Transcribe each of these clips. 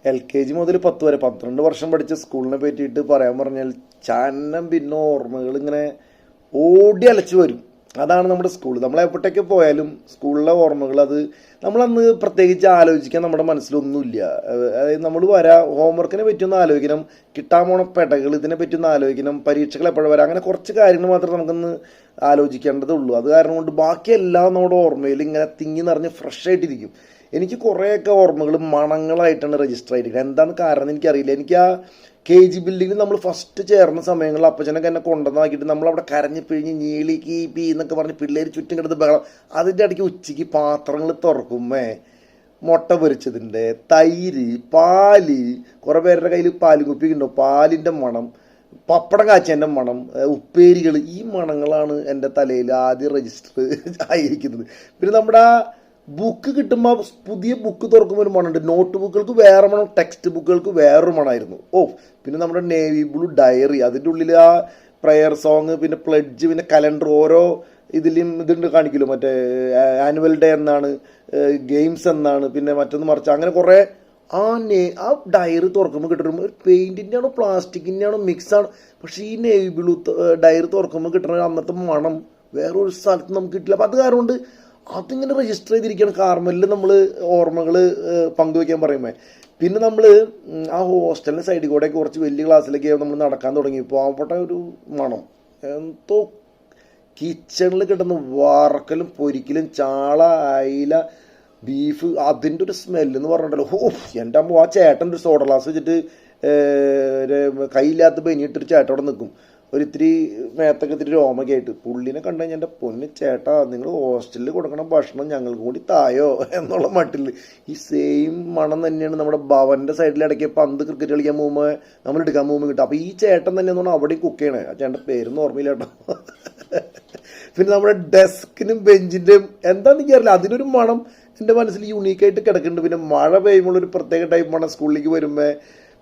LKG മുതൽ 10 വരെ 12 വർഷം പഠിച്ച സ്കൂളിനെ പറ്റിയിട്ട് പറയാൻ പറഞ്ഞാൽ ചന്നം പിന്നെ ഓർമ്മകൾ ഇങ്ങനെ ഓടി അലച്ചു വരും. അതാണ് നമ്മുടെ സ്കൂൾ. നമ്മൾ എവിടേക്ക് പോയാലും സ്കൂളിലെ ഓർമ്മകൾ, അത് നമ്മളന്ന് പ്രത്യേകിച്ച് ആലോചിക്കാൻ നമ്മുടെ മനസ്സിലൊന്നുമില്ല. അതായത് നമ്മൾ ഹോംവർക്കിനെ പറ്റിയൊന്ന് ആലോചിക്കണം, കിട്ടാൻ പോണ പെടകൾ ഇതിനെ പറ്റിയൊന്ന് ആലോചിക്കണം, പരീക്ഷകൾ എപ്പോഴും വരാം, അങ്ങനെ കുറച്ച് കാര്യങ്ങൾ മാത്രമേ നമുക്കൊന്ന് ആലോചിക്കേണ്ടതുള്ളൂ. അത് കാരണം കൊണ്ട് ബാക്കിയെല്ലാം നമ്മുടെ ഓർമ്മയിൽ ഇങ്ങനെ തിങ്ങി നിറഞ്ഞ് ഫ്രഷ് ആയിട്ടിരിക്കും. എനിക്ക് കുറേയൊക്കെ ഓർമ്മകൾ മണങ്ങളായിട്ടാണ് രജിസ്റ്റർ ആയിരിക്കുന്നത്. എന്താണ് കാരണം എനിക്കറിയില്ല. എനിക്ക് ആ KG ബിൽഡിങ്ങിൽ നമ്മൾ ഫസ്റ്റ് ചേർന്ന സമയങ്ങളിൽ അപ്പച്ചനൊക്കെ എന്നെ കൊണ്ടുവന്നാക്കിയിട്ട് നമ്മളവിടെ കരഞ്ഞ് പിഴിഞ്ഞ് ഞീളി കീപ്പി എന്നൊക്കെ പറഞ്ഞ് പിള്ളേർ ചുറ്റും കിടന്ന് ബഹളം. അതിൻ്റെ ഇടയ്ക്ക് ഉച്ചയ്ക്ക് പാത്രങ്ങൾ തുറക്കുമ്പേ മുട്ട പൊരിച്ചതിൻ്റെ, തൈര്, പാല്, കുറേ പേരുടെ കയ്യിൽ പാല് കുപ്പി ഉണ്ടോ, പാലിൻ്റെ മണം, പപ്പടം കാച്ചേൻ്റെ മണം, ഉപ്പേരികൾ, ഈ മണങ്ങളാണ് എൻ്റെ തലയിൽ ആദ്യം രജിസ്റ്റർ ആയിരിക്കുന്നത്. പിന്നെ നമ്മുടെ ആ ബുക്ക് കിട്ടുമ്പോൾ പുതിയ ബുക്ക് തുറക്കുമ്പോൾ ഒരു മണമുണ്ട്. നോട്ട് ബുക്കുകൾക്ക് വേറെ മണം, ടെക്സ്റ്റ് ബുക്കുകൾക്ക് വേറൊരു മണമായിരുന്നു. പിന്നെ നമ്മുടെ നേവി ബ്ലൂ ഡയറി, അതിൻ്റെ ഉള്ളിൽ ആ പ്രയർ സോങ്, പിന്നെ പ്ലഡ്ജ്, പിന്നെ കലണ്ടർ, ഓരോ ഇതിലും ഇതുണ്ട് കാണിക്കുമല്ലോ, മറ്റേ ആനുവൽ ഡേ എന്നാണ്, ഗെയിംസ് എന്നാണ്, പിന്നെ മറ്റൊന്ന് മറിച്ച് അങ്ങനെ കുറേ ആ ഡയറി തുറക്കുമ്പോൾ കിട്ടുമ്പോൾ ഒരു പെയിൻറ്റിൻ്റെ ആണോ പ്ലാസ്റ്റിക്കിൻ്റെ ആണോ മിക്സാണ്. പക്ഷേ ഈ നേവി ബ്ലൂ ഡയറി തുറക്കുമ്പോൾ കിട്ടുന്ന അന്നത്തെ മണം വേറൊരു സ്ഥലത്ത് നമുക്ക് കിട്ടില്ല. അപ്പം അത് കാരണം കൊണ്ട് അതിങ്ങനെ രജിസ്റ്റർ ചെയ്തിരിക്കുകയാണ് കാർമലിൽ നമ്മൾ ഓർമ്മകൾ പങ്കുവയ്ക്കാൻ പറയുമ്പോൾ. പിന്നെ നമ്മൾ ആ ഹോസ്റ്റലിൻ്റെ സൈഡിൽ കൂടെ കുറച്ച് വലിയ ക്ലാസ്സിലേക്ക് നമ്മൾ നടക്കാൻ തുടങ്ങി. പാവപ്പെട്ട ഒരു മണം, എന്തോ കിച്ചണിൽ കിട്ടുന്ന വറക്കലും പൊരിക്കലും, ചാള, അയില, ബീഫ്, അതിൻ്റെ ഒരു സ്മെല്ലെന്ന് പറഞ്ഞിട്ടല്ലോ. എൻ്റെ അമ്മ, ആ ചേട്ടൻ ഒരു സോഡ ഗ്ലാസ് വെച്ചിട്ട് കയ്യില്ലാത്ത ബനിയിട്ടൊരു ചേട്ടൻ അവിടെ നിൽക്കും, ഒരിത്തിരി മേത്തൊക്കെ ഇത്തിരി രോമൊക്കെ ആയിട്ട്. പുള്ളിനെ കണ്ടു കഴിഞ്ഞാൽ എൻ്റെ പൊന്ന് ചേട്ടാ, നിങ്ങൾ ഹോസ്റ്റലിൽ കൊടുക്കണ ഭക്ഷണം ഞങ്ങൾക്ക് കൂടി തായോ എന്നുള്ള മട്ടിൽ ഈ സെയിം മണം തന്നെയാണ് നമ്മുടെ ഭവൻ്റെ സൈഡിൽ ഇടയ്ക്ക് പന്ത് ക്രിക്കറ്റ് കളിക്കാൻ പോകുമ്പോൾ നമ്മൾ എടുക്കാൻ പോകുമ്പോൾ കിട്ടും. അപ്പോൾ ഈ ചേട്ടൻ തന്നെയെന്ന് പറഞ്ഞാൽ അവിടെ കുക്ക് ചെയ്യണേ. ആ ചേട്ടൻ്റെ പേരൊന്നും ഓർമ്മയില്ല കേട്ടോ. പിന്നെ നമ്മുടെ ഡെസ്കിനും ബെഞ്ചിൻ്റെയും എന്താണെന്ന് എനിക്കറിയില്ല, അതിനൊരു മണം എൻ്റെ മനസ്സിൽ യൂണീക്കായിട്ട് കിടക്കുന്നുണ്ട്. പിന്നെ മഴ പെയ്യുമ്പോൾ ഒരു പ്രത്യേക ടൈപ്പ് മണം സ്കൂളിലേക്ക് വരുമ്പോൾ.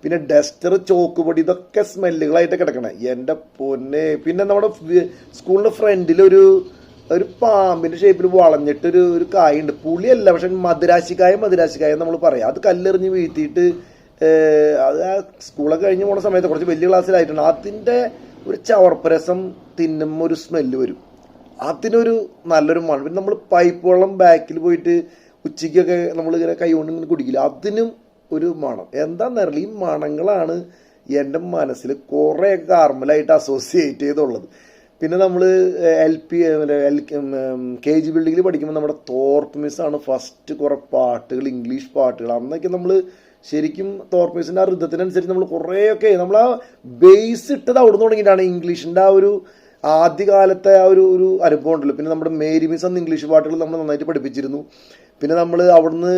പിന്നെ ഡസ്റ്റർ, ചോക്ക് പൊടി, ഇതൊക്കെ സ്മെല്ലുകളായിട്ട് കിടക്കണേ എൻ്റെ പൊന്നെ. പിന്നെ നമ്മുടെ സ്കൂളിൻ്റെ ഫ്രണ്ടിൽ ഒരു പാമ്പിൻ്റെ ഷേപ്പിൽ വളഞ്ഞിട്ടൊരു കായുണ്ട്. പുളിയല്ല, പക്ഷെ മധുരാശിക്കായ നമ്മൾ പറയാം. അത് കല്ലെറിഞ്ഞ് വീഴ്ത്തിയിട്ട് അത് ആ സ്കൂളൊക്കെ കഴിഞ്ഞ് പോകുന്ന സമയത്ത് കുറച്ച് വലിയ ക്ലാസ്സിലായിട്ടുണ്ട്. അതിൻ്റെ ഒരു ചവർപ്പരസം തിന്നുമ്പോൾ ഒരു സ്മെല്ല് വരും, അതിനൊരു നല്ലൊരു മണം. പിന്നെ നമ്മൾ പൈപ്പ് വെള്ളം ബാക്കിൽ പോയിട്ട് ഉച്ചയ്ക്കൊക്കെ നമ്മൾ ഇങ്ങനെ കൈ കൊണ്ട് ഇങ്ങനെ കുടിക്കില്ല, അതിനും ഒരു മണം. എന്താണെന്നറിയില്ല, ഈ മണങ്ങളാണ് എൻ്റെ മനസ്സിൽ കുറേ കാർമലായിട്ട് അസോസിയേറ്റ് ചെയ്തുള്ളത്. പിന്നെ നമ്മൾ KG ബിൽഡിങ്ങിൽ പഠിക്കുമ്പോൾ നമ്മുടെ തോർപ്പ് മിസ്സാണ് ഫസ്റ്റ് കുറേ പാട്ടുകൾ, ഇംഗ്ലീഷ് പാട്ടുകൾ. അന്നൊക്കെ നമ്മൾ ശരിക്കും തോർപ്പ് മിസ്സിൻ്റെ ആ ഋതത്തിനനുസരിച്ച് നമ്മൾ കുറേയൊക്കെ നമ്മൾ ആ ബേസ് ഇട്ടത് അവിടെ നിന്ന് തുടങ്ങിയിട്ടാണ്. ഇംഗ്ലീഷിൻ്റെ ആ ഒരു ആദ്യകാലത്തെ ആ ഒരു അനുഭവം ഉണ്ടല്ലോ. പിന്നെ നമ്മുടെ മേരി മിസ് അന്ന് ഇംഗ്ലീഷ് പാട്ടുകൾ നമ്മൾ നന്നായിട്ട് പഠിപ്പിച്ചിരുന്നു. പിന്നെ നമ്മൾ അവിടുന്ന്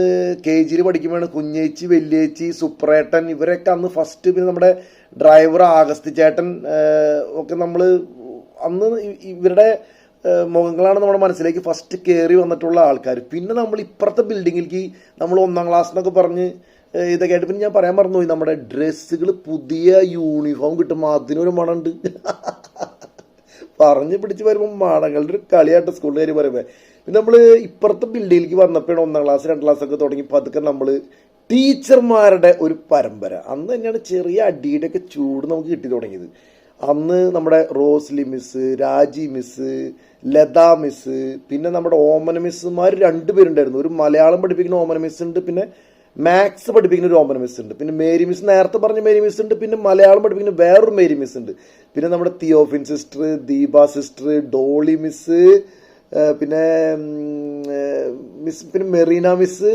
KGയിൽ പഠിക്കുമ്പോഴാണ് കുഞ്ഞേച്ചി, വല്യേച്ചി, സുപ്രേട്ടൻ, ഇവരൊക്കെ അന്ന് ഫസ്റ്റ്. പിന്നെ നമ്മുടെ ഡ്രൈവർ ആഗസ്തി ചേട്ടൻ ഒക്കെ നമ്മൾ അന്ന് ഇവരുടെ മുഖങ്ങളാണ് നമ്മുടെ മനസ്സിലേക്ക് ഫസ്റ്റ് കയറി വന്നിട്ടുള്ള ആൾക്കാർ. പിന്നെ നമ്മൾ ഇപ്പുറത്തെ ബിൽഡിങ്ങിലേക്ക് നമ്മൾ 1ാം ക്ലാസ് എന്നൊക്കെ പറഞ്ഞ് ഇതൊക്കെ ആയിട്ട്. പിന്നെ ഞാൻ പറയാൻ മറന്നുപോയി, നമ്മുടെ ഡ്രസ്സുകൾ, പുതിയ യൂണിഫോം കിട്ടുമ്പോൾ അതിനൊരു മണമുണ്ട്. പറഞ്ഞ് പിടിച്ച് വരുമ്പോൾ മണങ്ങളുടെ ഒരു കളിയായിട്ട് സ്കൂളുകാർ പറയുമ്പോൾ. പിന്നെ നമ്മൾ ഇപ്പുറത്തെ ബിൽഡിങ്ങിലേക്ക് വന്നപ്പോഴാണ് 1ാം ക്ലാസ് 2ാം ക്ലാസ്സൊക്കെ തുടങ്ങി പതുക്കെ നമ്മൾ ടീച്ചർമാരുടെ ഒരു പരമ്പര. അന്ന് തന്നെയാണ് ചെറിയ അടിയുടെയൊക്കെ ചൂട് നമുക്ക് കിട്ടി തുടങ്ങിയത്. അന്ന് നമ്മുടെ റോസ്ലി മിസ്, രാജി മിസ്, ലത മിസ്, പിന്നെ നമ്മുടെ ഓമന മിസ്സുമാർ 2 പേരുണ്ടായിരുന്നു. ഒരു മലയാളം പഠിപ്പിക്കുന്ന ഓമന മിസ് ഉണ്ട്, പിന്നെ മാത്സ് പഠിപ്പിക്കുന്ന ഒരു ഓമന മിസ് ഉണ്ട്, പിന്നെ മേരി മിസ്, നേരത്തെ പറഞ്ഞ മേരി മിസ് ഉണ്ട്, പിന്നെ മലയാളം പഠിപ്പിക്കുന്ന വേറൊരു മേരി മിസ് ഉണ്ട്, പിന്നെ നമ്മുടെ Theophin sister, Deepa sister, Dolly miss, പിന്നെ പിന്നെ മെറീന മിസ്,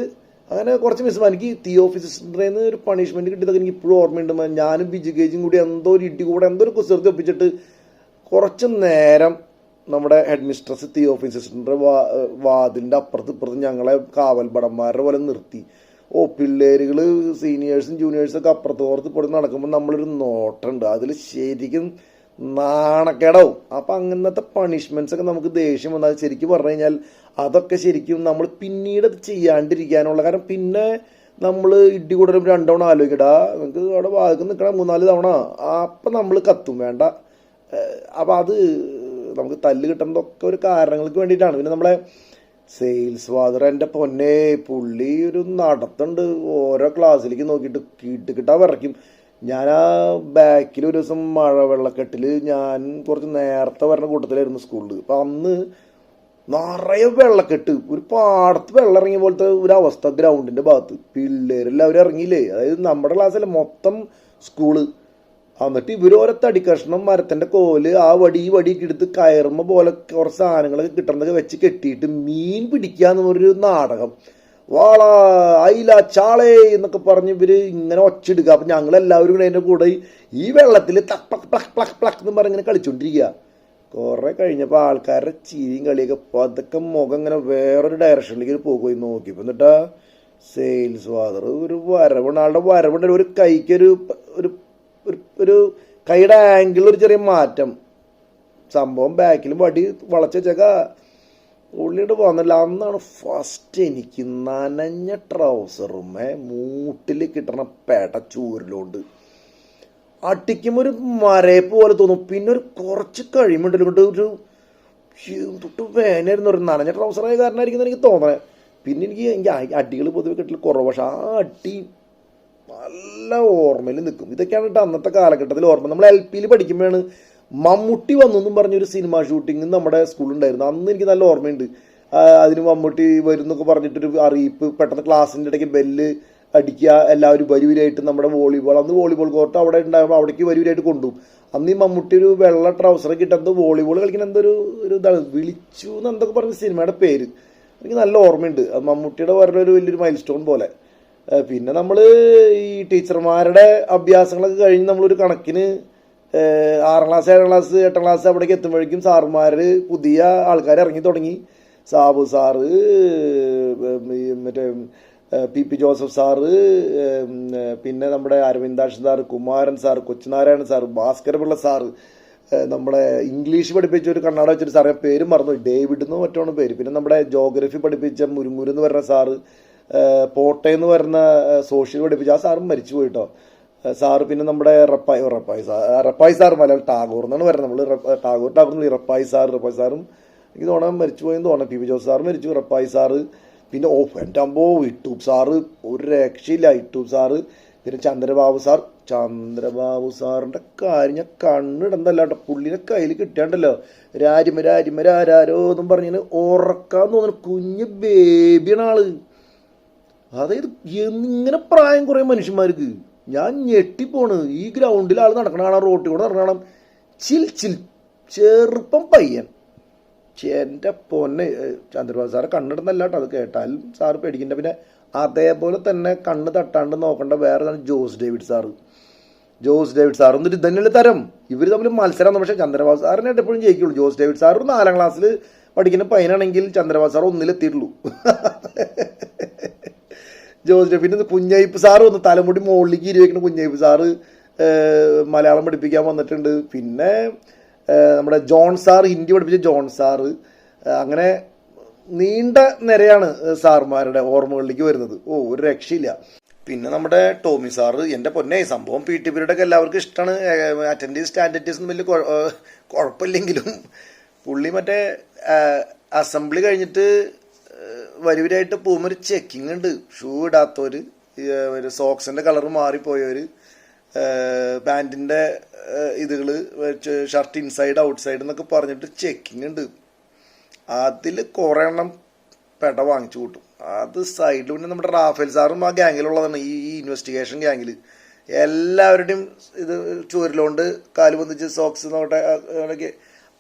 അങ്ങനെ കുറച്ച് മിസ്സുമാർ. എനിക്ക് തിയോഫിൻ സിസ്റ്ററിൽ നിന്ന് ഒരു പണിഷ്മെൻറ്റ് കിട്ടിയതൊക്കെ എനിക്ക് ഇപ്പോഴും ഓർമ്മയുണ്ട്. ഞാനും ബിജു കേജും കൂടി എന്തോ ഒരു ഇടി കൂടെ എന്തോ ഒരു കുസൃതി ഒപ്പിച്ചിട്ട് കുറച്ച് നേരം നമ്മുടെ ഹെഡ് മിസ്ട്രസ് തിയോഫിൻ സിസ്റ്ററിൻ്റെ വാതിലിൻ്റെ അപ്പുറത്ത് ഇപ്പുറത്ത് ഞങ്ങളെ കാവൽപടന്മാരുടെ പോലെ നിർത്തി. പിള്ളേരുകൾ, സീനിയേഴ്സും ജൂനിയേഴ്സൊക്കെ അപ്പുറത്തോർത്ത് പൊടി നടക്കുമ്പോൾ നമ്മളൊരു നോട്ടുണ്ട്, അതിൽ ശരിക്കും നാണക്കേടാവും. അപ്പം അങ്ങനത്തെ പണിഷ്മെൻറ്റ്സ് ഒക്കെ നമുക്ക് ദേഷ്യം വന്നാൽ ശരിക്കും പറഞ്ഞു കഴിഞ്ഞാൽ അതൊക്കെ ശരിക്കും നമ്മൾ പിന്നീട് അത് ചെയ്യാണ്ടിരിക്കാനുള്ള. കാരണം പിന്നെ നമ്മൾ ഇടി കൂടെ 2 തവണ ആലോചിക്കടാ, നമുക്ക് അവിടെ വാതിൽ നിൽക്കണം 3-4 തവണ, അപ്പം നമ്മൾ കത്തും വേണ്ട. അപ്പം അത് നമുക്ക് തല്ല് കിട്ടുന്നതൊക്കെ ഒരു കാരണങ്ങൾക്ക് വേണ്ടിയിട്ടാണ്. പിന്നെ നമ്മളെ സെയിൽസ് ഫാദർ എൻ്റെ പൊന്നെ, പുള്ളി ഒരു നടത്തുണ്ട്. ഓരോ ക്ലാസ്സിലേക്ക് നോക്കിയിട്ട് കിട്ടാൻ വിറയ്ക്കും. ഞാൻ ആ ബാക്കിൽ ഒരു ദിവസം മഴവെള്ളക്കെട്ടിൽ ഞാൻ കുറച്ച് നേരത്തെ വരുന്ന കൂട്ടത്തിലായിരുന്നു സ്കൂളിൽ. അപ്പം അന്ന് നിറയെ വെള്ളക്കെട്ട്, ഒരു പാടത്ത് വെള്ളം ഇറങ്ങിയ പോലത്തെ ഒരു അവസ്ഥ ഗ്രൗണ്ടിൻ്റെ ഭാഗത്ത്. പിള്ളേരെല്ലാവരും ഇറങ്ങിയില്ലേ, അതായത് നമ്മുടെ ക്ലാസ്സിലെ മൊത്തം സ്കൂള്. എന്നിട്ട് ഇവരോരോ തടി കഷ്ണം മരത്തിൻ്റെ കോല് ആ വടി ഈ വടിയൊക്കെ എടുത്ത് കയറുമ്പ പോലെ കുറച്ച് സാധനങ്ങളൊക്കെ കിട്ടുന്നതൊക്കെ വെച്ച് കെട്ടിയിട്ട് മീൻ പിടിക്കാന്ന് ഒരു നാടകം. വാള അയില ചാളേ എന്നൊക്കെ പറഞ്ഞ് ഇവര് ഇങ്ങനെ ഒച്ചെടുക്കുക. അപ്പം ഞങ്ങളെല്ലാവരും കൂടെ അതിൻ്റെ കൂടെ ഈ വെള്ളത്തിൽ Tak pluck pluck pluck pluck എന്ന് പറഞ്ഞ് ഇങ്ങനെ കളിച്ചോണ്ടിരിക്കുക. കുറെ കഴിഞ്ഞപ്പോൾ ആൾക്കാരുടെ ചിരിയും കളിയൊക്കെ പതുക്കെ മുഖം ഇങ്ങനെ വേറൊരു ഡയറക്ഷനിലേക്ക് പോയി നോക്കിയപ്പോൾ എന്നിട്ടാ സെയിൽസ് ഫാദർ ഒരു വരവുണ്ട്. ആളുടെ വരവുണ്ട്, ഒരു കൈക്കൊരു ഒരു ഒരു കൈയുടെ ആംഗിളിൽ ഒരു ചെറിയ മാറ്റം. സംഭവം ബാക്കിലും വടി വളച്ച് വെച്ചേക്ക ഉള്ളിയിട്ട് പോകുന്നില്ല. അന്നാണ് ഫസ്റ്റ് എനിക്ക് നനഞ്ഞ ട്രൗസറുമേ മൂട്ടിൽ കിട്ടണ പേട്ട ചൂരിലോണ്ട് അടിക്കുമ്പോൾ ഒരു മരയപ്പ് പോലെ തോന്നും. പിന്നെ ഒരു കുറച്ച് കഴിയുമ്പോണ്ടല്ലോ കൊണ്ട് ഒരു തൊട്ട് വേനായിരുന്നു. ഒരു നനഞ്ഞ ട്രൗസറായ കാരണമായിരിക്കും എനിക്ക് തോന്നണേ. പിന്നെ എനിക്ക് അടികൾ പൊതുവെ കിട്ടൽ കുറവ്. പക്ഷെ ആ അടി നല്ല ഓർമ്മയിൽ നിൽക്കും. ഇതൊക്കെയാണ് കേട്ടോ അന്നത്തെ കാലഘട്ടത്തിൽ ഓർമ്മ. നമ്മൾ LP പഠിക്കുമ്പോഴാണ് മമ്മൂട്ടി വന്നു എന്നും പറഞ്ഞൊരു സിനിമ ഷൂട്ടിങ് നമ്മുടെ സ്കൂളുണ്ടായിരുന്നു. അന്ന് എനിക്ക് നല്ല ഓർമ്മയുണ്ട്. അതിന് മമ്മൂട്ടി വരും എന്നൊക്കെ പറഞ്ഞിട്ടൊരു അറിയിപ്പ്, പെട്ടെന്ന് ക്ലാസ്സിൻ്റെ ഇടയ്ക്ക് ബെല്ല് അടിക്കുക, എല്ലാവരും വരിവരായിട്ട് നമ്മുടെ വോളിബോൾ, അന്ന് വോളിബോൾ കോർട്ട് അവിടെ ഉണ്ടാകുമ്പോൾ അവിടേക്ക് വരിവരായിട്ട് കൊണ്ടുപോകും. അന്ന് ഈ മമ്മൂട്ടി ഒരു വെള്ള ട്രൗസറൊക്കെ ഇട്ട് എന്തോ വോളിബോൾ കളിക്കുന്ന എന്തോ ഒരു ഇതാണ് വിളിച്ചു എന്നൊക്കെ പറഞ്ഞ സിനിമയുടെ പേര് എനിക്ക് നല്ല ഓർമ്മയുണ്ട്. അത് മമ്മൂട്ടിയുടെ വേറൊരു വലിയൊരു മൈൽ സ്റ്റോൺ പോലെ. പിന്നെ നമ്മൾ ഈ ടീച്ചർമാരുടെ അഭ്യാസങ്ങളൊക്കെ കഴിഞ്ഞ് നമ്മളൊരു കണക്കിന് 6ാം ക്ലാസ് 7ാം ക്ലാസ് 8ാം ക്ലാസ് അവിടേക്ക് എത്തുമ്പോഴേക്കും സാറുമാർ പുതിയ ആൾക്കാർ ഇറങ്ങി തുടങ്ങി. സാബു സാറ്, മറ്റേ PP ജോസഫ് സാറ്, പിന്നെ നമ്മുടെ Aravindakshan sir, Kumaran sir, Kochunarayanan sir, Bhaskara Pillai sir, നമ്മുടെ ഇംഗ്ലീഷ് പഠിപ്പിച്ച ഒരു കണ്ണാട വെച്ചൊരു സാറേ പേര് മറന്നു, ഡേവിഡ് എന്ന് മറ്റാണ് പേര്. പിന്നെ നമ്മുടെ ജോഗ്രഫി പഠിപ്പിച്ച മുരുമുരെന്ന് പറഞ്ഞ സാറ്, പോട്ടയെന്ന് പറഞ്ഞ സോഷ്യൽ പഠിപ്പിച്ച ആ സാറും മരിച്ചു പോയിട്ടോ സാറ്. പിന്നെ നമ്മുടെ റപ്പായി സാർ മലയാളം ടാഗോർ എന്നാണ് പറയുന്നത്. നമ്മൾ ടാഗോർ റപ്പായി സാറും എനിക്ക് തോന്നാൻ മരിച്ചു പോയെന്ന് തോന്നാം. PP ജോസ് സാറ് മരിച്ചു, റപ്പായി സാറ്. പിന്നെ എൻ്റെ അമ്പോ ഇട്ടൂബ് സാറ് ഒരു രക്ഷയില്ല, ഇട്ടൂബ് സാറ്. പിന്നെ ചന്ദ്രബാബു സാറിൻ്റെ കാര്യം ഞാൻ കണ്ണിടന്തല്ല കേട്ടോ. പുള്ളിനെ കയ്യിൽ കിട്ടാണ്ടല്ലോ രാരോ എന്നും പറഞ്ഞിങ്ങനെ ഉറക്കാന്ന് തോന്നുന്നു. കുഞ്ഞ് ബേബിയാണ് ആള്. അതായത് ഇങ്ങനെ പ്രായം കുറേ മനുഷ്യന്മാർക്ക് ഞാൻ ഞെട്ടിപ്പോണ്. ഈ ഗ്രൗണ്ടിൽ ആൾ നടക്കണ കാണാം, റോട്ടിൽ കൂടെ നടക്കണ കാണാം. ചെറുപ്പം പയ്യൻ. എൻ്റെ പൊന്നെ, ചന്ദ്രബാബു സാറ് കണ്ണിടുന്നല്ല കേട്ടോ, അത് കേട്ടാലും സാറ് പേടിക്കണ്ട. പിന്നെ അതേപോലെ തന്നെ കണ്ണ് തട്ടാണ്ട് നോക്കേണ്ട വേറെ ജോസ് ഡേവിഡ് സാറ് എന്നിട്ട് ഇതന്നെയുള്ള തരം. ഇവർ തമ്മിൽ മത്സരമാണ്. പക്ഷേ ചന്ദ്രബാബു സാറിനായിട്ട് എപ്പോഴും ജയിക്കുള്ളൂ. ജോസ് ഡേവിഡ് സാർ 4ാം ക്ലാസ്സിൽ പഠിക്കുന്ന പയ്യനാണെങ്കിൽ ചന്ദ്രബാബു സാർ 1-ലെത്തിയിട്ടുള്ളൂ. പിന്നെ കുഞ്ഞയ്പ്പ് സാറ് വന്ന് തലമുടി മുകളിലേക്ക് ഇരിവെക്കുന്ന കുഞ്ഞയ്പ്പ് സാറ് മലയാളം പഠിപ്പിക്കാൻ വന്നിട്ടുണ്ട്. പിന്നെ നമ്മുടെ ജോൺ സാർ, ഹിന്ദി പഠിപ്പിച്ച ജോൺ സാറ്. അങ്ങനെ നീണ്ട നിരയാണ് സാറുമാരുടെ ഓർമ്മകളിലേക്ക് വരുന്നത്. ഒരു രക്ഷയില്ല. പിന്നെ നമ്മുടെ ടോമി സാറ്, എൻ്റെ പൊന്നെ, സംഭവം PT പീരീഡ് ഒക്കെ എല്ലാവർക്കും ഇഷ്ടമാണ്. അറ്റൻഡീവ് സ്റ്റാൻഡേർഡീസ് ഒന്നും വലിയ കുഴപ്പമില്ലെങ്കിലും പുള്ളി മറ്റേ അസംബ്ലി കഴിഞ്ഞിട്ട് വരിവരായിട്ട് പോകുമ്പോൾ ഒരു ചെക്കിങ് ഉണ്ട്. ഷൂ ഇടാത്തവർ, ഒരു സോക്സിൻ്റെ കളർ മാറിപ്പോയവർ, പാൻറ്റിൻ്റെ ഇതുകൾ, ഷർട്ട് ഇൻസൈഡ് ഔട്ട്സൈഡ് എന്നൊക്കെ പറഞ്ഞിട്ട് ചെക്കിങ് ഉണ്ട്. അതിൽ കുറേ എണ്ണം പെട വാങ്ങിച്ചു കൂട്ടും. അത് സൈഡിൽ പിന്നെ നമ്മുടെ റാഫേൽ സാറും ആ ഗ്യാങ്ങിലുള്ളതാണ്. ഈ ഇൻവെസ്റ്റിഗേഷൻ ഗ്യാങ്ങിൽ എല്ലാവരുടെയും ഇത് ചുവരിലോണ്ട് കാല് പൊന്തിച്ച് സോക്സ് നോട്ടെ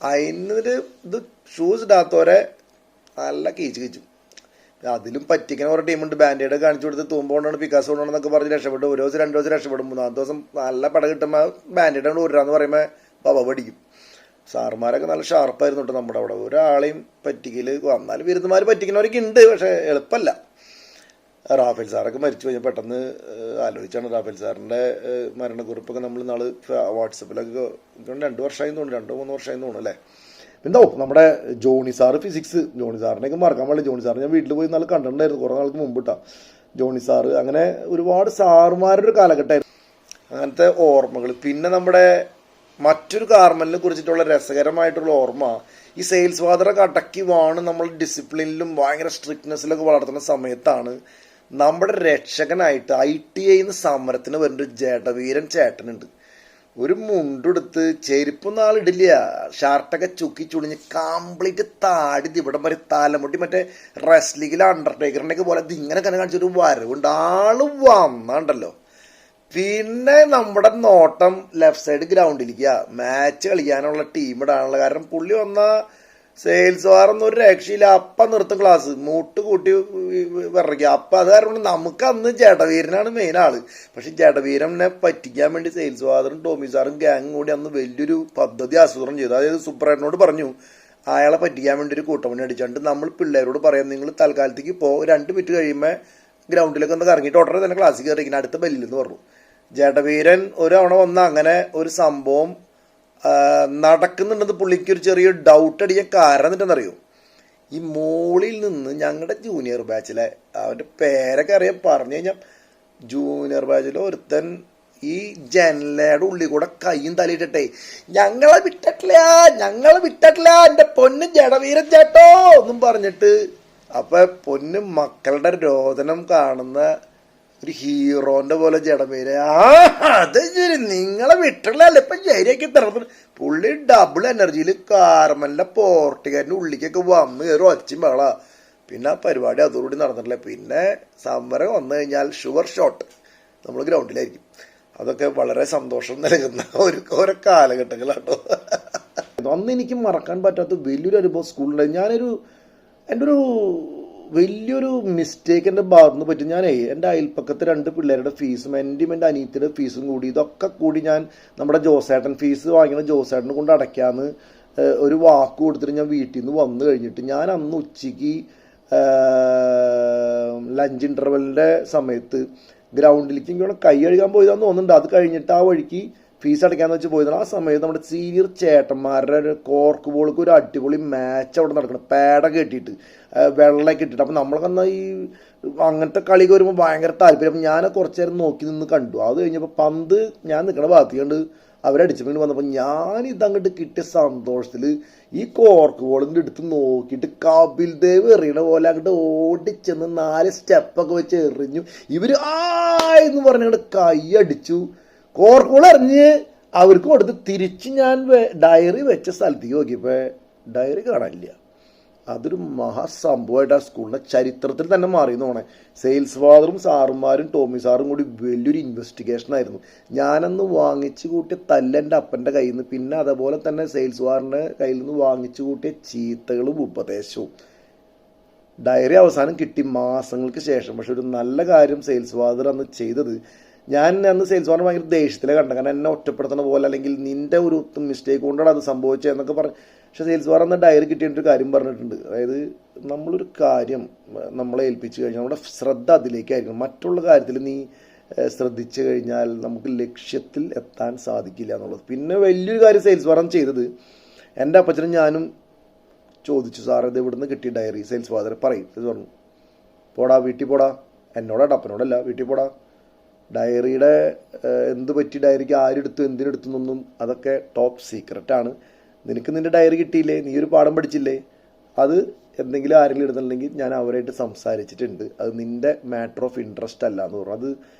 അതിനൊരു ഇത് ഷൂസ് ഇടാത്തവരെ നല്ല കീച്ചു. അതിലും പറ്റിക്കുന്ന കുറേ ടീമുണ്ട്. ബാൻഡേഡ് കാണിച്ചു കൊടുത്ത് തൂമ്പോണ്ടാണ് പിക്കാസ് കൊണ്ടാണെന്നൊക്കെ പറഞ്ഞ് രക്ഷപ്പെട്ടു. ഒരു ദിവസം 2 ദിവസം രക്ഷപ്പെടും. 3-ാമത്തെ ദിവസം നല്ല പട കിട്ടുമ്പോൾ ബാൻഡേഡ് കൊണ്ട് ഊരാന്ന് പറയുമ്പോൾ പവ പഠിക്കും. സാറുമാരൊക്കെ നല്ല ഷാർപ്പായിരുന്നു കേട്ടോ നമ്മുടെ അവിടെ. ഒരാളെയും പറ്റിക്കൽ വന്നാലും വിരുന്നുമാർ പറ്റിക്കുന്നവരൊക്കെ ഉണ്ട്, പക്ഷേ എളുപ്പമല്ല. റാഫേൽ സാറൊക്കെ മരിച്ചു കഴിഞ്ഞാൽ പെട്ടെന്ന് ആലോചിച്ചാണ്. റാഫേൽ സാറിൻ്റെ മരണക്കുറിപ്പൊക്കെ നമ്മൾ നാളെ വാട്സപ്പിലൊക്കെ 2 വർഷമായി തോന്നുന്നു, 2-3 വർഷമായി തോന്നുന്നു അല്ലേ. എന്തോ നമ്മുടെ ജോണി സാറ് ഫിസിക്സ്, ജോണി സാറിനെയൊക്കെ മറക്കാൻ പാടില്ല. ജോണി സാറ് ഞാൻ വീട്ടിൽ പോയി നല്ല കണ്ടിട്ടുണ്ടായിരുന്നു കുറേ നാൾക്ക് മുമ്പിട്ടാ ജോണി സാറ്. അങ്ങനെ ഒരുപാട് സാറുമാരുടെ ഒരു കാലഘട്ടമായിരുന്നു. അങ്ങനത്തെ ഓർമ്മകൾ. പിന്നെ നമ്മുടെ മറ്റൊരു കാർമലിനെ കുറിച്ചിട്ടുള്ള രസകരമായിട്ടുള്ള ഓർമ്മ, ഈ സെയിൽസ് ഫാദറൊക്കെ അടക്കി വാണ് നമ്മൾ ഡിസിപ്ലിനിലും ഭയങ്കര സ്ട്രിക്ട്നെസ്സിലൊക്കെ വളർത്തുന്ന സമയത്താണ് നമ്മുടെ രക്ഷകനായിട്ട് ITI സമരത്തിന് വരുന്നൊരു ജഡവീരൻ ചേട്ടനുണ്ട്. ഒരു മുണ്ടെടുത്ത് ചെരുപ്പൊന്നും ആളിടില്ല, ഷർട്ടൊക്കെ ചുക്കി ചുളിഞ്ഞ് കംപ്ലീറ്റ് താടി ഇവിടം വരെ തലമുട്ടി മറ്റേ റെസ്ലിംഗിലെ അണ്ടർടേക്കറിന്റെ ഒക്കെ പോലെ ഇതിങ്ങനെ കന കാണിച്ചൊരു വരവുണ്ട്. ആള് വന്നുണ്ടല്ലോ. പിന്നെ നമ്മുടെ നോട്ടം ലെഫ്റ്റ് സൈഡ് ഗ്രൗണ്ടിലേക്ക്, മാച്ച് കളിക്കാനുള്ള ടീം ഇടാനുള്ള. കാരണം പുള്ളി വന്ന സെയിൽസ് വാറൊന്നും ഒരു രക്ഷയില്ല. അപ്പം നിർത്തും ക്ലാസ്, മൂട്ട് കൂട്ടി വിറയ്ക്കുക. അപ്പം അത് കാരണം നമുക്ക് അന്ന് ജഡവീരനാണ് മെയിൻ ആള്. പക്ഷെ ജഡവീരനെ പറ്റിക്കാൻ വേണ്ടി സെയിൽസ് ഫാദറും ടോമി സാറും ഗ്യാങ്ങും കൂടി അന്ന് വലിയൊരു പദ്ധതി ആസൂത്രണം ചെയ്തു. അതായത് സൂപ്പറേട്ടനോട് പറഞ്ഞു അയാളെ പറ്റിക്കാൻ വേണ്ടി ഒരു കൂട്ടമണി അടിച്ചുകൊണ്ട് നമ്മൾ പിള്ളേരോട് പറയാം, നിങ്ങൾ തൽക്കാലത്തേക്ക് 2 മിനിറ്റ് കഴിയുമ്പോൾ ഗ്രൗണ്ടിലൊക്കെ ഒന്ന് കറങ്ങിയിട്ട് ഉടനെ തന്നെ ക്ലാസ്സിൽ കയറിയിരിക്കണം, അടുത്ത ബെല്ലിലെന്ന് പറഞ്ഞു. ജഡവീരൻ ഒരു തവണ വന്ന അങ്ങനെ ഒരു സംഭവം നടക്കുന്നുണ്ടെന്ന് പുള്ളിക്ക് ഒരു ചെറിയ ഡൗട്ട് അടിക്കാൻ കാരണം എന്നിട്ടെന്നറിയോ, ഈ മോളിൽ നിന്ന് ഞങ്ങളുടെ ജൂനിയർ ബാച്ചിലെ, അവൻ്റെ പേരൊക്കെ അറിയാൻ പറഞ്ഞു കഴിഞ്ഞാൽ, ജൂനിയർ ബാച്ചിലെ ഒരുത്തൻ ഈ ജനലയുടെ ഉള്ളിൽ കൂടെ കയ്യും തലയിട്ടെ, ഞങ്ങളെ വിട്ടിട്ടില്ല എൻ്റെ പൊന്നും ജഡവീരൻ ചേട്ടോ എന്നും പറഞ്ഞിട്ട്. അപ്പൊ പൊന്നും മക്കളുടെ രോദനം കാണുന്ന ഒരു ഹീറോന്റെ പോലെ ജഡവീര, അത് ശരി നിങ്ങളെ വിട്ടുള്ളതല്ല ഇപ്പൊ ശരിയാക്കി തരണം. പുള്ളി ഡബിൾ എനർജിയിൽ കാർമലിന്റെ പോർട്ടുകാരൻ്റെ ഉള്ളിലേക്കൊക്കെ വന്ന് കയറി ഒച്ചയും ബഹളാ. പിന്നെ ആ പരിപാടി അതോടുകൂടി നടന്നിട്ടില്ല. പിന്നെ സമരം വന്നു കഴിഞ്ഞാൽ ഷുവർ ഷോട്ട് നമ്മൾ ഗ്രൗണ്ടിലായിരിക്കും. അതൊക്കെ വളരെ സന്തോഷം നൽകുന്ന ഓരോ കാലഘട്ടങ്ങളാട്ടോ. അന്ന് എനിക്ക് മറക്കാൻ പറ്റാത്ത വലിയൊരു അനുഭവം സ്കൂളിലുണ്ടായി. എൻ്റെ ഒരു വലിയൊരു മിസ്റ്റേക്ക് എൻ്റെ ഭാഗത്ത് നിന്ന് പറ്റും. എൻ്റെ അയൽപ്പക്കത്ത് 2 പിള്ളേരുടെ ഫീസും എൻ്റെ അനിയത്തിയുടെ ഫീസും കൂടി, ഇതൊക്കെ കൂടി ഞാൻ നമ്മുടെ ജോസേട്ടൻ ഫീസ് വാങ്ങിക്കുന്ന ജോസേട്ടനെ കൊണ്ട് അടയ്ക്കാമെന്ന് ഒരു വാക്ക് കൊടുത്തിട്ട് ഞാൻ വീട്ടിൽ നിന്ന് വന്നു കഴിഞ്ഞിട്ട്, ഞാൻ അന്ന് ഉച്ചയ്ക്ക് ലഞ്ച് ഇൻ്റർവെല്ലിൻ്റെ സമയത്ത് ഗ്രൗണ്ടിലേക്ക് ഇങ്ങനെ കൈ കഴുകാൻ പോയതാന്ന് തോന്നുന്നുണ്ട്. അത് കഴിഞ്ഞിട്ട് ആ വഴിക്ക് ഫീസ് അടയ്ക്കാന്ന് വെച്ച് പോയതാണ്. ആ സമയത്ത് നമ്മുടെ സീനിയർ ചേട്ടന്മാരുടെ കോർക്ക് ബോൾക്ക് ഒരു അടിപൊളി മാച്ച് അവിടെ നടക്കണം, പാഡൊക്കെ ഇട്ടിട്ട് വെള്ളമൊക്കെ ഇട്ടിട്ട്. അപ്പം നമ്മളൊക്കെ എന്നാൽ ഈ അങ്ങനത്തെ കളിക്ക് വരുമ്പോൾ ഭയങ്കര താല്പര്യം. അപ്പം ഞാൻ കുറച്ച് നേരം നോക്കി നിന്ന് കണ്ടു. അത് കഴിഞ്ഞപ്പോൾ പന്ത് ഞാൻ നിൽക്കണ ഭാഗത്ത് കണ്ട് അവരടിച്ചപ്പോൾ വന്നപ്പോൾ ഞാൻ ഇതങ്ങോട്ട് കിട്ടിയ സന്തോഷത്തിൽ ഈ കോർക്ക് ബോളിൻ്റെ അടുത്ത് നോക്കിയിട്ട് കപിൽ ദേവ് എറിയണ പോലെ അങ്ങോട്ട് ഓടിച്ചെന്ന് 4 സ്റ്റെപ്പൊക്കെ വെച്ച് എറിഞ്ഞു. ഇവർ എന്ന് പറഞ്ഞങ്ങോട്ട് കൈ അടിച്ചു. കോർക്ക് ബോൾ എറിഞ്ഞ് അവർക്ക് കൊടുത്ത് തിരിച്ച് ഞാൻ ഡയറി വെച്ച സ്ഥലത്തേക്ക് നോക്കിയപ്പോൾ ഡയറി കാണാനില്ല. അതൊരു മഹാസംഭവമായിട്ട് ആ സ്കൂളിൻ്റെ ചരിത്രത്തിൽ തന്നെ മാറിയെന്ന് തോന്നണേ. സെയിൽസ് ഫാദറും സാറുമാരും ടോമി സാറും കൂടി വലിയൊരു ഇൻവെസ്റ്റിഗേഷൻ ആയിരുന്നു. ഞാനന്ന് വാങ്ങിച്ചു കൂട്ടിയ തല്ലെൻ്റെ അപ്പൻ്റെ കയ്യിൽ നിന്ന്, പിന്നെ അതേപോലെ തന്നെ സെയിൽസ് ഫാദറിൻ്റെ കയ്യിൽ നിന്ന് വാങ്ങിച്ചു കൂട്ടിയ ചീത്തകളും ഉപദേശവും. ഡയറി അവസാനം കിട്ടി മാസങ്ങൾക്ക് ശേഷം. പക്ഷെ ഒരു നല്ല കാര്യം സെയിൽസ് ഫാദർ അന്ന് ചെയ്തത്, ഞാൻ അന്ന് സെയിൽസ് ഫാദർ ഭയങ്കര ദേഷ്യത്തിലെ കണ്ട, കാരണം എന്നെ ഒറ്റപ്പെടുത്തുന്ന പോലെ അല്ലെങ്കിൽ നിൻ്റെ ഒരു മിസ്റ്റേക്ക് കൊണ്ടാണ് അത് സംഭവിച്ചതെന്നൊക്കെ പറഞ്ഞു. പക്ഷെ സെയിൽസ് ഫാദർ അന്ന് ഡയറി കിട്ടിയിട്ടൊരു കാര്യം പറഞ്ഞിട്ടുണ്ട്. അതായത് നമ്മളൊരു കാര്യം നമ്മളെ ഏൽപ്പിച്ചു കഴിഞ്ഞാൽ നമ്മുടെ ശ്രദ്ധ അതിലേക്കായിരിക്കണം. മറ്റുള്ള കാര്യത്തിൽ നീ ശ്രദ്ധിച്ചു കഴിഞ്ഞാൽ നമുക്ക് ലക്ഷ്യത്തിൽ എത്താൻ സാധിക്കില്ല എന്നുള്ളത്. പിന്നെ വലിയൊരു കാര്യം സെയിൽസ് ഫാദർ ചെയ്തത്, എൻ്റെ അപ്പച്ചനും ഞാനും ചോദിച്ചു, സാർ ഇത് ഇവിടുന്ന് കിട്ടിയ ഡയറി. സെയിൽസ് ഫാദർ പറയും, ഇത് പറഞ്ഞു, പോടാ വീട്ടിൽ പോടാ, എന്നോടാ അപ്പനോടല്ല, വീട്ടിൽ പോടാ. ഡയറിയുടെ എന്ത് പറ്റി, ഡയറിക്ക് ആരെടുത്തു എന്തിനെടുത്തു എന്നൊന്നും അതൊക്കെ ടോപ്പ് സീക്രറ്റാണ്. നിനക്ക് നിൻ്റെ ഡയറി കിട്ടിയില്ലേ, നീ ഒരു പാഠം പഠിച്ചില്ലേ, അത് എന്തെങ്കിലും ആരെങ്കിലും ഇടുന്നുണ്ടെങ്കിൽ ഞാൻ അവരായിട്ട് സംസാരിച്ചിട്ടുണ്ട്, അത് നിൻ്റെ മാറ്റർ ഓഫ് ഇൻട്രസ്റ്റ് അല്ല എന്ന് പറഞ്ഞു.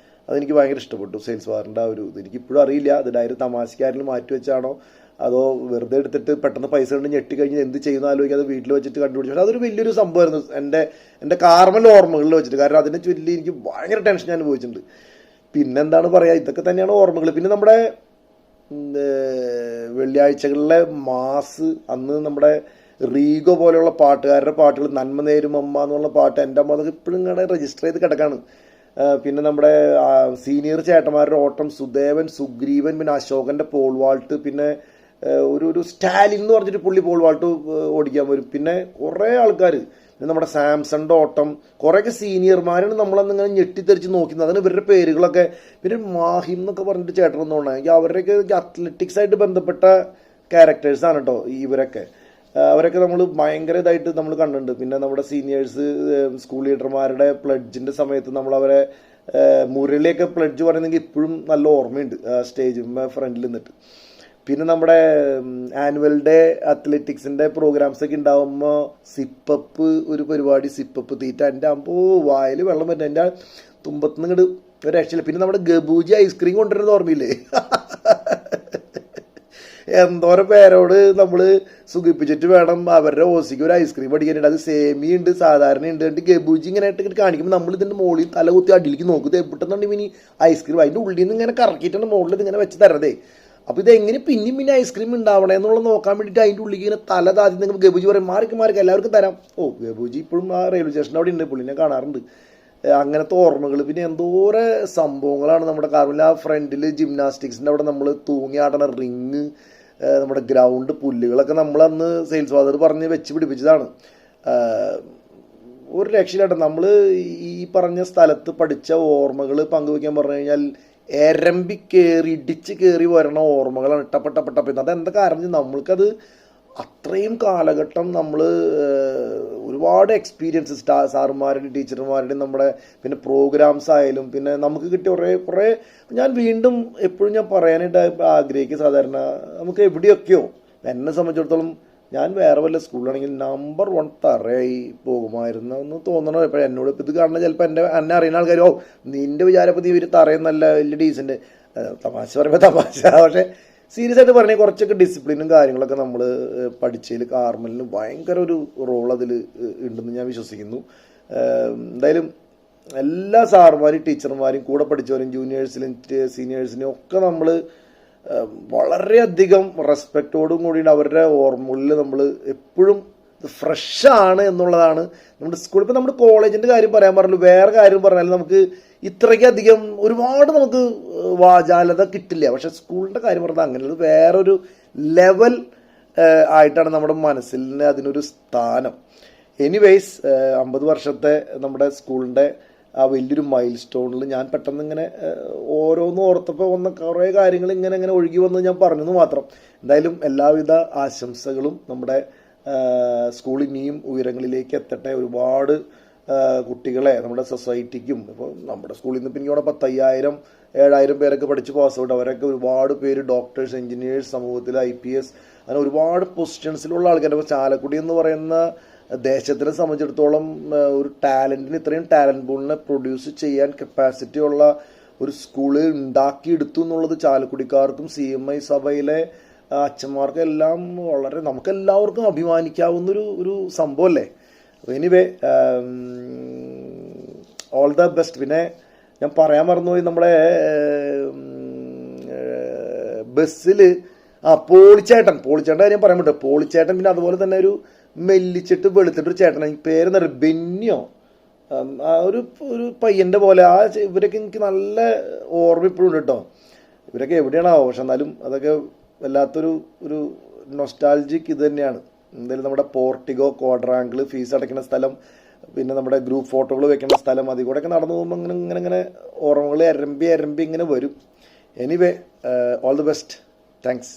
അതെനിക്ക് ഭയങ്കര ഇഷ്ടപ്പെട്ടു സെയിൽസ് ഫാദറിൻ്റെ ആ ഒരു ഇത്. എനിക്കിപ്പോഴും അറിയില്ല അത് ഡയറി തമാശക്കാരിൽ മാറ്റി വെച്ചാണോ അതോ വെറുതെ എടുത്തിട്ട് പെട്ടെന്ന് പൈസ കൊണ്ട് ഞെട്ടിക്കഴിഞ്ഞ് എന്ത് ചെയ്യുന്ന ആലോചിക്കാതെ വീട്ടിൽ വെച്ചിട്ട് കണ്ടുപിടിച്ചു. അതൊരു വലിയൊരു സംഭവമായിരുന്നു എൻ്റെ കാർമൽ ഓർമ്മകളിൽ വെച്ചിട്ട്. കാരണം അതിനെ ചൊല്ലി എനിക്ക് ഭയങ്കര ടെൻഷൻ ഞാൻ അനുഭവിച്ചിട്ടുണ്ട്. പിന്നെന്താണ് പറയുക, ഇതൊക്കെ തന്നെയാണ് ഓർമ്മകൾ. പിന്നെ നമ്മുടെ വെള്ളിയാഴ്ചകളിലെ മാസ്, അന്ന് നമ്മുടെ റീഗോ പോലെയുള്ള പാട്ടുകാരുടെ പാട്ടുകൾ, നന്മ നേരും അമ്മ എന്നുള്ള പാട്ട് എൻ്റെ അമ്മ അതൊക്കെ ഇപ്പോഴും ഇങ്ങനെ രജിസ്റ്റർ ചെയ്ത് കിടക്കാണ്. പിന്നെ നമ്മുടെ സീനിയർ ചേട്ടന്മാരുടെ ഓട്ടം, സുദേവൻ, സുഗ്രീവൻ, പിന്നെ അശോകൻ്റെ പോൾ വാൾട്ട്, പിന്നെ ഒരു സ്റ്റാലിൻ എന്ന് പറഞ്ഞിട്ട് പുള്ളി പോൾ വാൾട്ട് ഓടിക്കാൻ വരും. പിന്നെ കുറേ ആൾക്കാർ, നമ്മുടെ സാംസണിൻ്റെ ഓട്ടം, കുറേയൊക്കെ സീനിയർമാരാണ് നമ്മളന്നിങ്ങനെ ഞെട്ടിത്തെറിച്ച് നോക്കുന്നത്. അതിന് ഇവരുടെ പേരുകളൊക്കെ. പിന്നെ മാഹിം എന്നൊക്കെ പറഞ്ഞിട്ട് ചേട്ടനെന്ന് പറഞ്ഞാൽ അവരുടെയൊക്കെ അത്ലറ്റിക്സായിട്ട് ബന്ധപ്പെട്ട ക്യാരക്ടേഴ്സാണ് കേട്ടോ ഇവരൊക്കെ. അവരൊക്കെ നമ്മൾ ഭയങ്കര ഇതായിട്ട് നമ്മൾ കണ്ടിട്ടുണ്ട്. പിന്നെ നമ്മുടെ സീനിയേഴ്സ്, സ്കൂൾ ലീഡർമാരുടെ പ്ലഡ്ജിൻ്റെ സമയത്ത് നമ്മളവരെ മുരളിയൊക്കെ പ്ലഡ്ജ് പറയുന്നെങ്കിൽ ഇപ്പോഴും നല്ല ഓർമ്മയുണ്ട് സ്റ്റേജ് ഫ്രണ്ടിൽ നിന്നിട്ട്. പിന്നെ നമ്മുടെ ആനുവൽ ഡേ അത്ലറ്റിക്സിൻ്റെ പ്രോഗ്രാംസൊക്കെ ഉണ്ടാകുമ്പോൾ സിപ്പപ്പ് ഒരു പരിപാടി, സിപ്പപ്പ് തീറ്റ, എൻ്റെ അമ്പോ വായിൽ വെള്ളം വരുന്നത്, എൻ്റെ തുമ്പത്തുനിന്ന് ഇങ്ങോട്ട് ഒരു രക്ഷയില്ല. പിന്നെ നമ്മുടെ ഗബൂജി ഐസ്ക്രീം കൊണ്ടുവരുന്നത് ഓർമ്മയില്ലേ? എന്തോരം പേരോട് നമ്മൾ സുഖിപ്പിച്ചിട്ട് വേണം അവരുടെ ഓസിക്ക് ഒരു ഐസ്ക്രീം അടിക്കാനുണ്ട്. അത് സേമി ഉണ്ട്, സാധാരണ ഉണ്ട്, എന്നിട്ട് ഗബൂജി ഇങ്ങനെ ആയിട്ട് കാണിക്കുമ്പോൾ നമ്മൾ ഇതിൻ്റെ മുകളിൽ തല കുത്തി അടിയിലേക്ക് നോക്കും. ഇത് എവിടെന്നുണ്ടെങ്കിൽ ഇനി ഐസ്ക്രീം അതിൻ്റെ ഉള്ളിൽ നിന്ന് ഇങ്ങനെ കറക്കിയിട്ടാണ് മുകളിൽ ഇതിങ്ങനെ വെച്ച് തരതേ. അപ്പോൾ ഇതെങ്ങനെ പിന്നെയും പിന്നെ ഐസ്ക്രീം ഉണ്ടാവണേ എന്നുള്ളത് നോക്കാൻ വേണ്ടിയിട്ട് അതിൻ്റെ ഉള്ളിൽ ഇങ്ങനെ തല താതി നിങ്ങൾ ഗബൂജി പറയും മാറിക്ക് എല്ലാവർക്കും തരാം. ഓ ഗബൂജി ഇപ്പോഴും ആ റെയിൽവേ സ്റ്റേഷൻ്റെ അവിടെ ഉണ്ട്, പുള്ളിനെ കാണാറുണ്ട്. അങ്ങനത്തെ ഓർമ്മകൾ. പിന്നെ എന്തോരെ സംഭവങ്ങളാണ് നമ്മുടെ കാർമിൽ. ആ ഫ്രണ്ടിൽ ജിംനാസ്റ്റിക്സിൻ്റെ അവിടെ നമ്മൾ തൂങ്ങിയാടണ റിങ്, നമ്മുടെ ഗ്രൗണ്ട്, പുല്ലുകളൊക്കെ നമ്മളന്ന് സെയിൽസ് ഫാദർ പറഞ്ഞ് വെച്ച് പിടിപ്പിച്ചതാണ്. ഒരു രക്ഷയിലാട്ടെ. നമ്മൾ ഈ പറഞ്ഞ സ്ഥലത്ത് പഠിച്ച ഓർമ്മകൾ പങ്കുവയ്ക്കാൻ പറഞ്ഞു കഴിഞ്ഞാൽ എരമ്പി കയറി ഇടിച്ച് കയറി വരണ ഓർമ്മകളാണ്. ഇട്ടപ്പെട്ട അതെന്താ കാരണം? നമ്മൾക്കത് അത്രയും കാലഘട്ടം നമ്മൾ ഒരുപാട് എക്സ്പീരിയൻസ് സാറുമാരുടെയും ടീച്ചർമാരുടെയും നമ്മുടെ പിന്നെ പ്രോഗ്രാംസ് ആയാലും പിന്നെ നമുക്ക് കിട്ടിയ കുറേ ഞാൻ വീണ്ടും എപ്പോഴും ഞാൻ പറയാനായിട്ട് ആഗ്രഹിക്കുക, സാധാരണ നമുക്ക് എവിടെയൊക്കെയോ എന്നെ സംബന്ധിച്ചിടത്തോളം ഞാൻ വേറെ വല്ല സ്കൂളിലാണെങ്കിൽ നമ്പർ 1 തറയായി പോകുമായിരുന്നു എന്ന് തോന്നണം. ഇപ്പോൾ എന്നോട് ഇത് കാണുന്ന ചിലപ്പോൾ എന്നെ അറിയുന്ന ആൾക്കാർ ഓ നിൻ്റെ വിചാരപ്പോൾ നീ ഒരു തറയെന്നല്ല വലിയ ഡീസൻ്റ്, തമാശ പറയുമ്പോൾ തമാശ. പക്ഷേ സീരിയസ് ആയിട്ട് പറഞ്ഞാൽ കുറച്ചൊക്കെ ഡിസിപ്ലിനും കാര്യങ്ങളൊക്കെ നമ്മൾ പഠിച്ചതിൽ കാർമലിന് ഭയങ്കര ഒരു റോൾ അതിൽ ഉണ്ടെന്ന് ഞാൻ വിശ്വസിക്കുന്നു. എന്തായാലും എല്ലാ സാറുമാരും ടീച്ചർമാരും കൂടെ പഠിച്ചവരും ജൂനിയേഴ്സിലും സീനിയേഴ്സിനും ഒക്കെ നമ്മൾ വളരെയധികം റെസ്പെക്റ്റോടും കൂടിയിട്ട് അവരുടെ ഓർമ്മകളിൽ നമ്മൾ എപ്പോഴും ഫ്രഷാണ് എന്നുള്ളതാണ്. നമ്മുടെ സ്കൂളിൽ ഇപ്പോൾ നമ്മുടെ കോളേജിൻ്റെ കാര്യം പറയാൻ പറഞ്ഞല്ലോ, വേറെ കാര്യം പറഞ്ഞാൽ നമുക്ക് ഇത്രയ്ക്കധികം ഒരുപാട് നമുക്ക് വാചാലത കിട്ടില്ല. പക്ഷെ സ്കൂളിൻ്റെ കാര്യം പറഞ്ഞാൽ അങ്ങനെയുള്ളത് വേറൊരു ലെവൽ ആയിട്ടാണ് നമ്മുടെ മനസ്സിൽ അതിനൊരു സ്ഥാനം. എനിവേയ്സ് 50 വർഷത്തെ നമ്മുടെ സ്കൂളിൻ്റെ ആ വലിയൊരു മൈൽ സ്റ്റോണിൽ ഞാൻ പെട്ടെന്ന് ഇങ്ങനെ ഓരോന്നും ഓർത്തപ്പോൾ വന്ന കുറേ കാര്യങ്ങൾ ഇങ്ങനെ ഒഴുകി വന്ന് ഞാൻ പറഞ്ഞെന്ന് മാത്രം. എന്തായാലും എല്ലാവിധ ആശംസകളും. നമ്മുടെ സ്കൂൾ ഇനിയും ഉയരങ്ങളിലേക്ക് എത്തട്ടെ. ഒരുപാട് കുട്ടികളെ നമ്മുടെ സൊസൈറ്റിക്കും ഇപ്പോൾ നമ്മുടെ സ്കൂളിൽ നിന്ന് പിന്നെ ഇവിടെ 10,000-7,000 പേരൊക്കെ പഠിച്ച് പാസ് ഔട്ട്, അവരൊക്കെ ഒരുപാട് പേര് ഡോക്ടേഴ്സ്, എഞ്ചിനീയേഴ്സ്, സമൂഹത്തിൽ IPS അങ്ങനെ ഒരുപാട് പൊസിഷൻസിലുള്ള ആൾക്കാർ. അപ്പോൾ ചാലക്കുടി എന്ന് പറയുന്ന ദേശത്തിനെ സംബന്ധിച്ചിടത്തോളം ഒരു ടാലൻറ്റിന് ഇത്രയും ടാലൻറ്റ് പൂളിനെ പ്രൊഡ്യൂസ് ചെയ്യാൻ കപ്പാസിറ്റി ഉള്ള ഒരു സ്കൂള് ഉണ്ടാക്കിയെടുത്തു എന്നുള്ളത് ചാലക്കുടിക്കാർക്കും CMI സഭയിലെ അച്ഛന്മാർക്കും എല്ലാം വളരെ നമുക്കെല്ലാവർക്കും അഭിമാനിക്കാവുന്നൊരു സംഭവമല്ലേ. Anyway all the best. പിന്നെ ഞാൻ പറയാൻ മറന്നുപോയി, നമ്മുടെ ബസ്സിൽ പോളിച്ചേട്ടൻ കാര്യം പറയാൻ പറ്റും. പോളിച്ചേട്ടൻ പിന്നെ അതുപോലെ തന്നെ ഒരു മെല്ലിച്ചിട്ട് വെളുത്തിട്ടൊരു ചേട്ടനാണ്, പേരെന്താ പറയുക, ബെന്നിയോ ഒരു പയ്യൻ്റെ പോലെ. ഇവരൊക്കെ എനിക്ക് നല്ല ഓർമ്മ ഇപ്പോഴും ഉണ്ട് കേട്ടോ. ഇവരൊക്കെ എവിടെയാണാവോ, പക്ഷെ എന്നാലും അതൊക്കെ വല്ലാത്തൊരു നൊസ്റ്റാൾജിക് ഇത് തന്നെയാണ്. എന്തായാലും നമ്മുടെ പോർട്ടിഗോ ക്വാഡ്രാങ്കിൾ ഫീസ് അടയ്ക്കുന്ന സ്ഥലം, പിന്നെ നമ്മുടെ ഗ്രൂപ്പ് ഫോട്ടോകൾ വെക്കുന്ന സ്ഥലം, അതിൽ കൂടെയൊക്കെ നടന്നു പോകുമ്പോൾ ഇങ്ങനെ ഓർമ്മകൾ എരമ്പി ഇങ്ങനെ വരും. Anyway all the best. Thanks.